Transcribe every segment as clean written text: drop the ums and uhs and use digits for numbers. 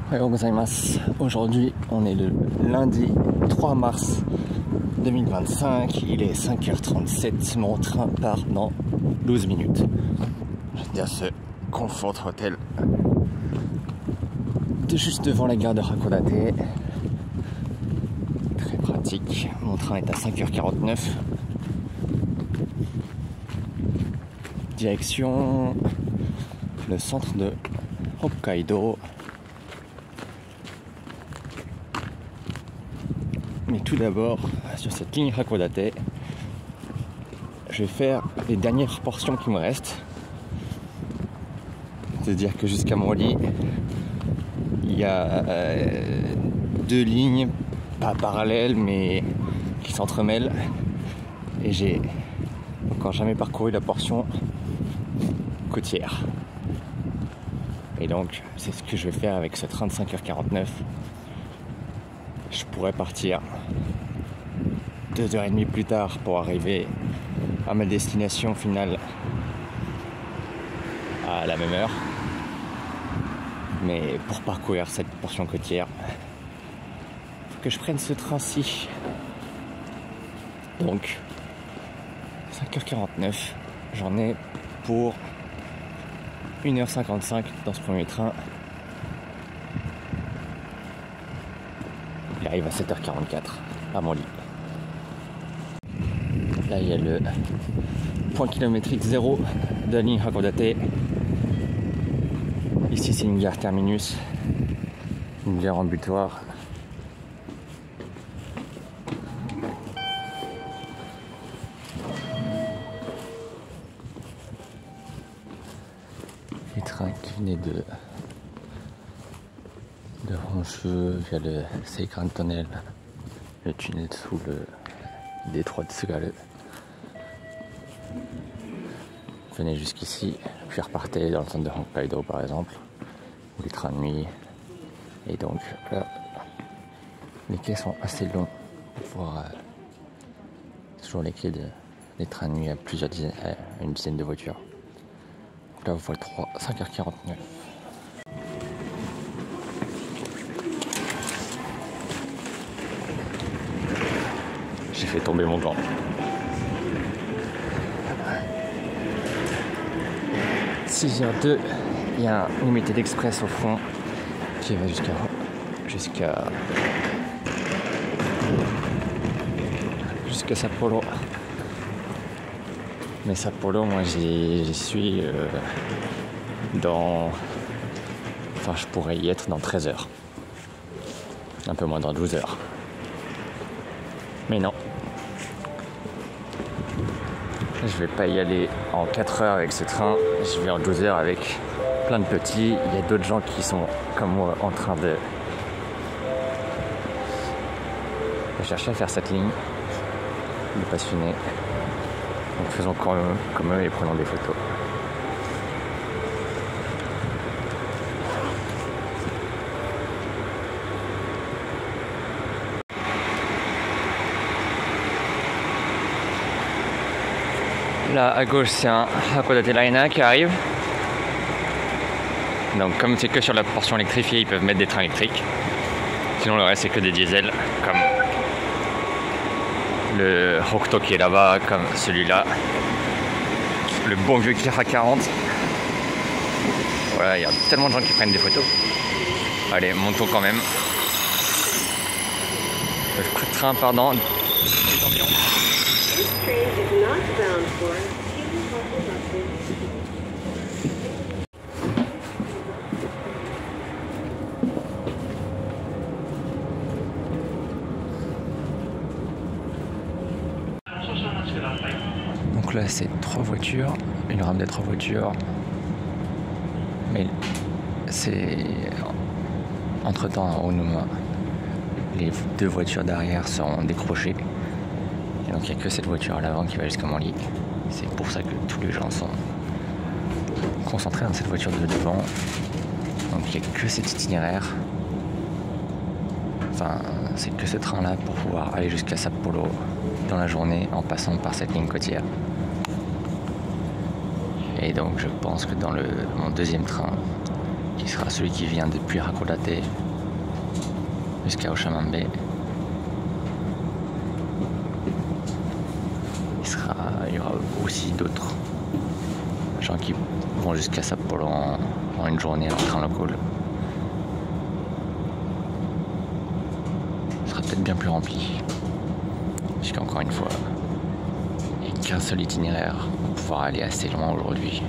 Ohayou gozaimasu. Aujourd'hui, on est le lundi 3 mars 2025. Il est 5h37. Mon train part dans 12 minutes. J'étais à ce Comfort Hotel de juste devant la gare de Hakodate. Très pratique. Mon train est à 5h49. Direction le centre de Hokkaido. Mais tout d'abord, sur cette ligne Hakodate, je vais faire les dernières portions qui me restent. C'est-à-dire que jusqu'à mon lit, il y a deux lignes, pas parallèles, mais qui s'entremêlent. Et j'ai encore jamais parcouru la portion côtière. Et donc, c'est ce que je vais faire avec ce train de 5h49. Je pourrais partir 2h30 plus tard pour arriver à ma destination finale à la même heure. Mais pour parcourir cette portion côtière, il faut que je prenne ce train-ci. Donc, 5h49, j'en ai pour 1h55 dans ce premier train. Il arrive à 7h44 à mon lit. Là, il y a le point kilométrique 0 de la ligne Hakodate. Ici, c'est une gare terminus, une gare en butoir. Les trains qui venaient de Honshu via le Seikan Tunnel, le tunnel sous le détroit de Tsugaru, venaient jusqu'ici, puis repartaient dans le centre de Hokkaido par exemple, ou les trains de nuit. Et donc là, les quais sont assez longs pour pouvoir toujours les quais des trains de nuit à plusieurs dizaines, à une dizaine de voitures. Donc là, vous voyez 5h49. J'ai fait tomber mon gant. « 6h02, il y a un Limited Express au fond qui va jusqu'à Sapporo. Mais Sapporo, moi j'y suis dans... Enfin, je pourrais y être dans 13 heures. Un peu moins dans 12 heures. Mais non. Je vais pas y aller en 4 heures avec ce train. Je vais en 12 heures avec plein de petits. Il y a d'autres gens qui sont comme moi en train de chercher à faire cette ligne. Des passionnés. Donc faisons comme eux et prenons des photos. Là à gauche, c'est un Hakodate Liner qui arrive. Donc comme c'est que sur la portion électrifiée, ils peuvent mettre des trains électriques. Sinon le reste c'est que des diesels, comme le Hokuto qui est là-bas, comme celui-là. Le bon vieux Kira 40. Voilà, il y a tellement de gens qui prennent des photos. Allez, montons quand même. Le train, pardon. Donc là c'est 3 voitures, une rame des 3 voitures, mais c'est entre temps à Onuma, les 2 voitures derrière sont décrochées, et donc il n'y a que cette voiture à l'avant qui va jusqu'à mon lit. C'est pour ça que tous les gens sont concentrés dans cette voiture de devant, donc il n'y a que cet itinéraire, enfin c'est que ce train là pour pouvoir aller jusqu'à Sapporo dans la journée en passant par cette ligne côtière. Et donc je pense que dans mon deuxième train, qui qui sera celui qui vient depuis Hakodate jusqu'à Oshamambe. Il y aura aussi d'autres gens qui vont jusqu'à Sapporo en une journée en train local. Ce sera peut-être bien plus rempli, puisqu'encore une fois, il n'y a qu'un seul itinéraire pour pouvoir aller assez loin aujourd'hui.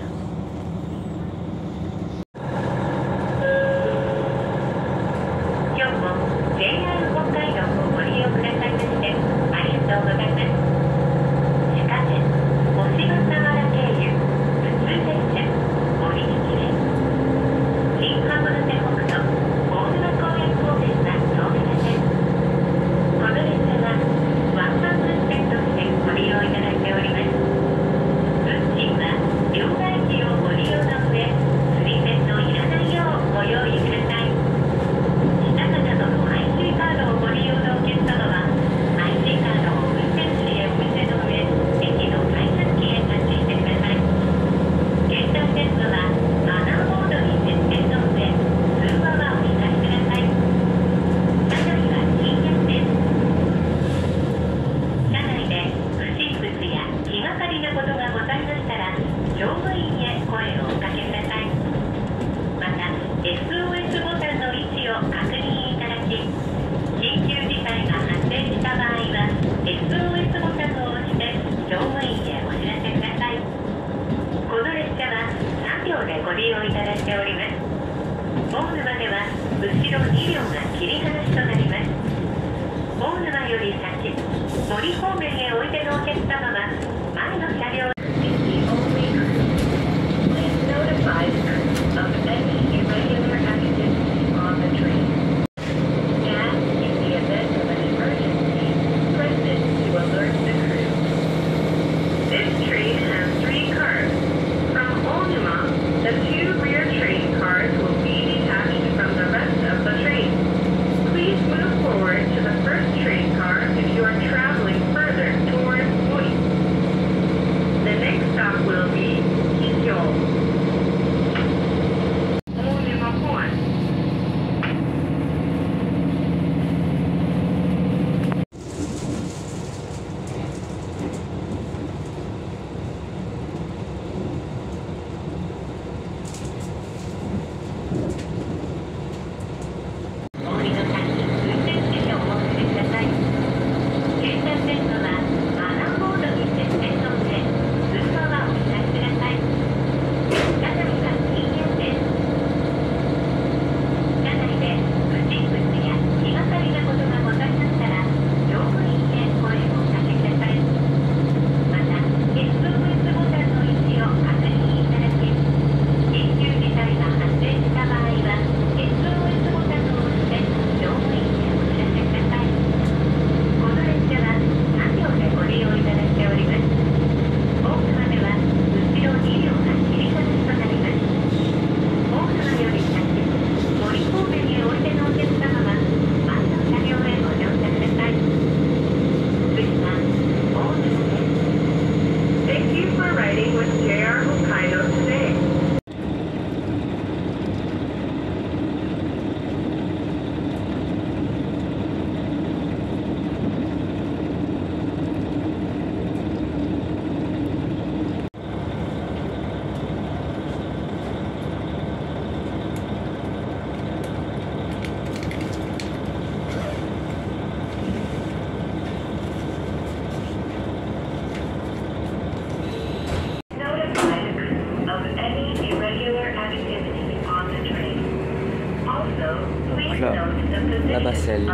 Donc là-bas c'est la ligne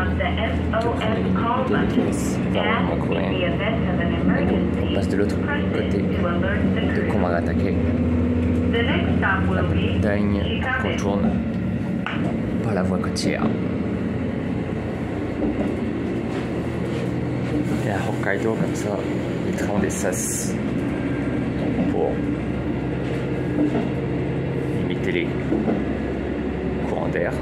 de prendre les vitesses vers Makoen. Et donc on passe de l'autre côté de Komagatake. La montagne contourne par la voie côtière. Et à Hokkaido, comme ça, les trains des sas pour limiter les courants d'air.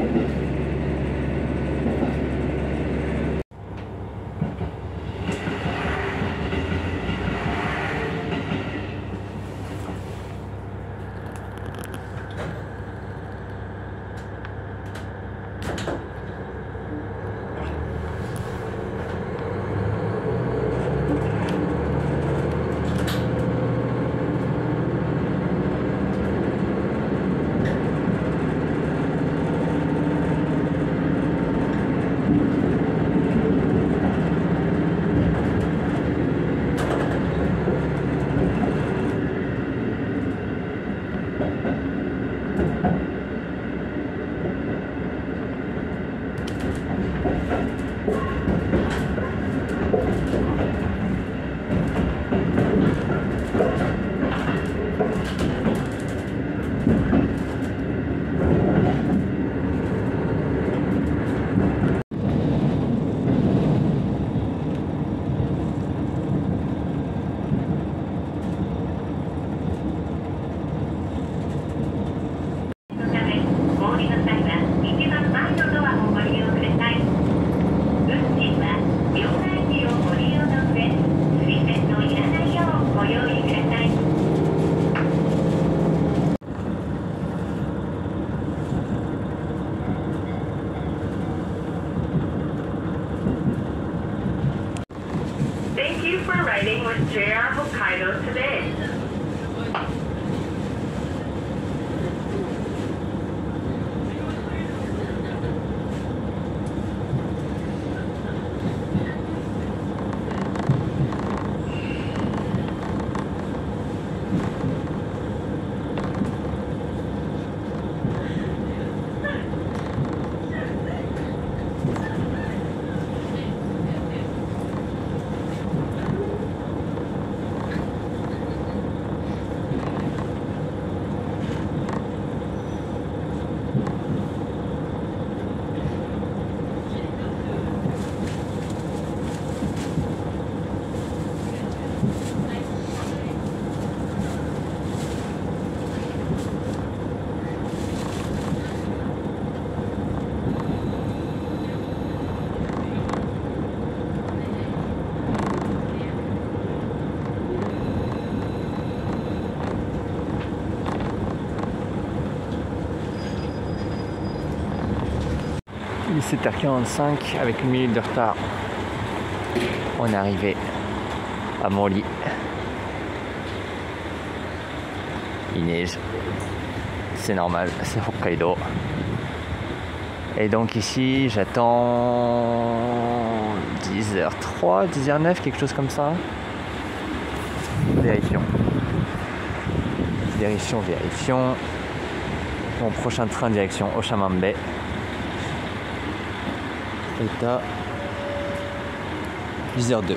前のドアをご利用ください。運賃は両替機をご利用の上、水栓のいらないようご用意ください。Thank you for riding with JR Hokkaido today. Il est 7h45 avec 1 minute de retard. On est arrivé à Morly. Il neige. C'est normal, c'est Hokkaido. Et donc ici, j'attends 10h03, 10h09, quelque chose comme ça. Vérifions. Vérifions. Mon prochain train direction Oshamambe est à 10h02.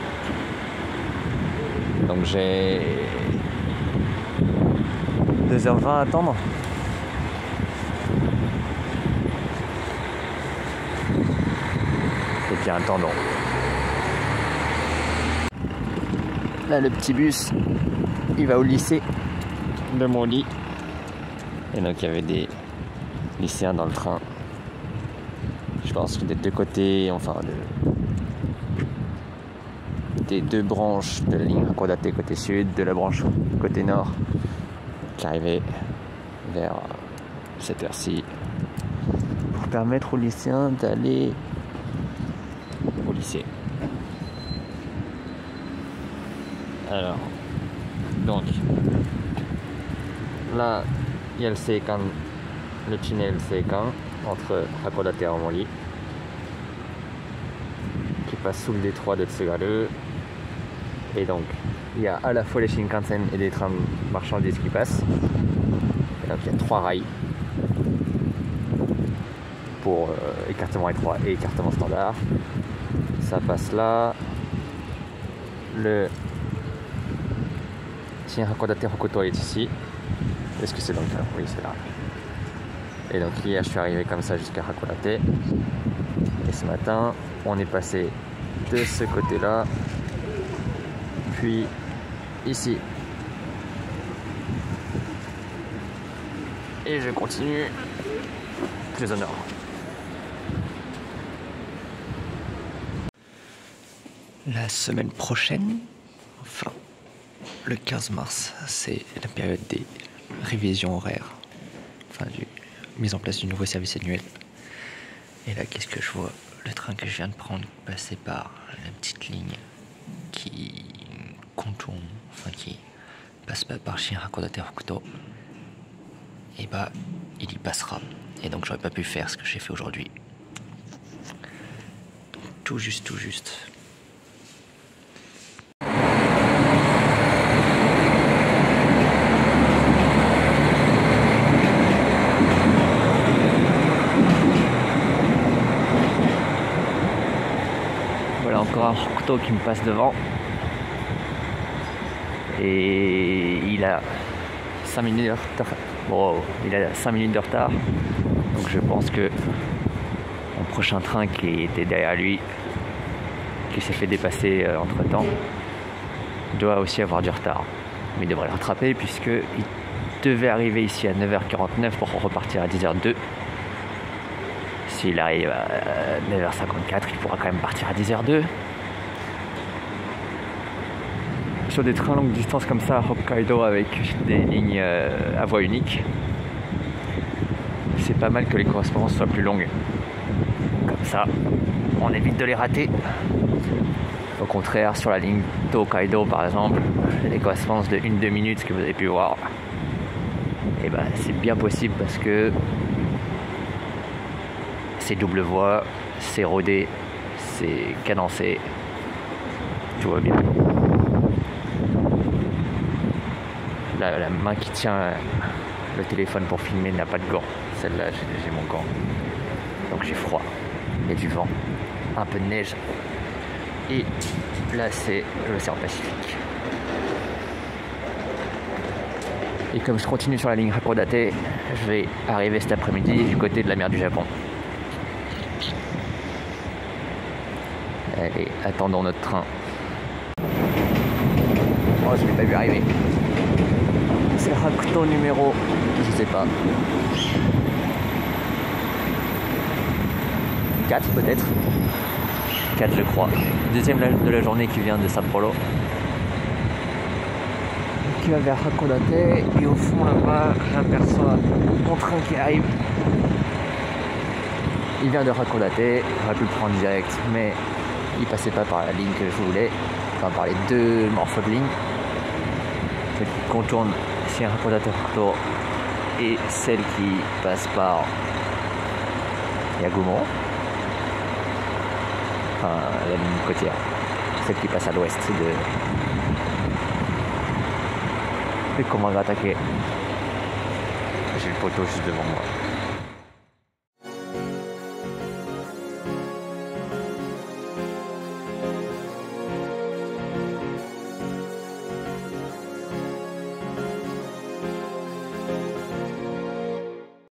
Donc j'ai 2h20 à attendre. Et bien attendons. Là le petit bus, il va au lycée de Morly. Et donc il y avait des lycéens dans le train. Je pense que des deux côtés, enfin des deux branches de la ligne Hakodate côté sud, de la branche côté nord qui arrivait vers cette heure-ci pour permettre aux lycéens d'aller au lycée. Alors, donc là il y a le Seikan, le tunnel Seikan entre Hakodate et Aomori qui passe sous le détroit de Tsugaru, et donc il y a à la fois les Shinkansen et des trains de marchandises qui passent, et donc il y a 3 rails pour écartement étroit et écartement standard. Ça passe là, le Shin Hakodate Hokuto est ici. Est-ce que c'est donc là? Oui, c'est là. Et donc hier je suis arrivé comme ça jusqu'à Hakodate, et ce matin on est passé de ce côté là puis ici, et je continue plus au nord. La semaine prochaine, enfin le 15 mars, c'est la période des révisions horaires, enfin du mise en place du nouveau service annuel. Et là, qu'est-ce que je vois? Le train que je viens de prendre passer par la petite ligne qui contourne, enfin qui passe pas par Shin Hakodate Hokuto. Et bah, il y passera. Et donc, j'aurais pas pu faire ce que j'ai fait aujourd'hui. Tout juste. Voilà encore un Hokuto qui me passe devant. Et il a 5 minutes de retard. Bon, il a 5 minutes de retard. Donc je pense que mon prochain train qui était derrière lui, qui s'est fait dépasser entre temps, doit aussi avoir du retard. Mais il devrait le rattraper puisqu'il devait arriver ici à 9h49 pour repartir à 10h02. S'il arrive à 9h54, il pourra quand même partir à 10h02. Sur des trains longue distance comme ça à Hokkaido avec des lignes à voie unique, c'est pas mal que les correspondances soient plus longues. Comme ça, on évite de les rater. Au contraire, sur la ligne Tokaido par exemple, les correspondances de 1-2 minutes que vous avez pu voir, et ben c'est bien possible parce que c'est double voie, c'est rodé, c'est cadencé, tout va bien. La main qui tient le téléphone pour filmer n'a pas de gants. Celle-là, j'ai mon gant. Donc j'ai froid. Il y a du vent, un peu de neige. Et là, c'est l'océan Pacifique. Et comme je continue sur la ligne Hakodate, je vais arriver cet après-midi du côté de la mer du Japon. Allez, attendons notre train. Oh, je ne l'ai pas vu arriver. C'est Hakuto numéro, je sais pas, 4 peut-être. 4 je crois. Deuxième de la journée qui vient de Sapporo. Qui va vers Hakodate. Et au fond là-bas, j'aperçois mon train qui arrive. Il vient de Hakodate. J'aurais pu le prendre direct, mais il passait pas par la ligne que je voulais. Enfin par les deux morceaux de ligne. Il contourne chez Hakodate Hokuto et celle qui passe par Yagumo. Enfin, la ligne côtière, celle qui passe à l'ouest de Komagatake. J'ai le poteau juste devant moi.